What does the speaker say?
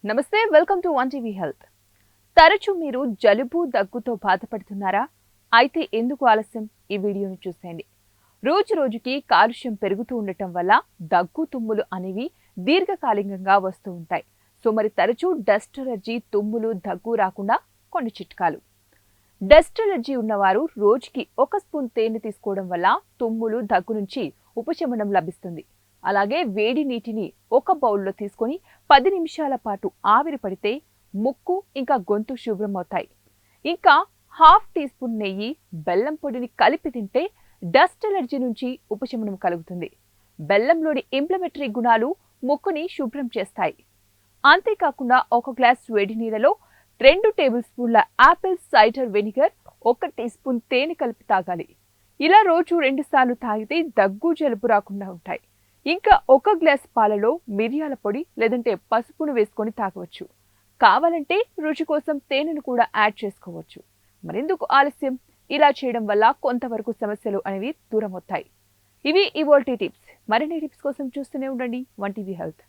నమస్తే, welcome to one TV health. తరచూ మీరు జలుబు దగ్గుతో బాధపడుతున్నారా? అయితే ఎందుకు ఆలస్యం? ఈ వీడియోను చూసేయండి. రోజు రోజుకి కాలుష్యం పెరుగుతూ ఉండటం వల్ల దగ్గు తుమ్ములు అనేవి దీర్ఘకాలికంగా వస్తూ ఉంటాయి. సో మరి తరచూ డస్ట్ అలర్జీ, తుమ్ములు, దగ్గు రాకుండా కొన్ని చిట్కాలు. డస్ట్ అలర్జీ ఉన్నవారు రోజుకి 1 స్పూన్ తేనె తీసుకోవడం వల్ల తుమ్ములు, దగ్గు నుంచి ఉపశమనం లభిస్తుంది. అలాగే వేడి నీటిని ఒక బౌల్లో తీసుకొని 10 నిమిషాల పాటు ఆవిరి పడితే ముక్కు ఇంకా గొంతు శుభ్రం అవుతాయి. ఇంకా ½ టీ స్పూన్ నెయ్యి, బెల్లం పొడిని కలిపి తింటే డస్ట్ అలర్జీ నుంచి ఉపశమనం కలుగుతుంది. బెల్లంలోని ఇంప్లమేటరీ గుణాలు ముక్కుని శుభ్రం చేస్తాయి. అంతేకాకుండా ఒక గ్లాస్ వేడి నీళ్ళలో 2 టేబుల్ స్పూన్ల apple cider vinegar, 1 teaspoon తేనె కలిపి తాగాలి. ఇలా రోజు 2 సార్లు తాగితే దగ్గు, జలుబు రాకుండా ఉంటాయి. ఇంకా ఒక గ్లాస్ పాలలో మిరియాల పొడి లేదంటే పసుపును వేసుకొని తాగవచ్చు. కావాలంటే రుచి కోసం తేనెను కూడా యాడ్ చేసుకోవచ్చు. మరెందుకు ఆలస్యం? ఇలా చేయడం వల్ల కొంతవరకు సమస్యలు అనేవి దూరం అవుతాయి. ఇవి ఇవాల్టి టిప్స్. మరిన్ని టిప్స్ కోసం చూస్తూనే ఉండండి వన్ టీవీ హెల్త్.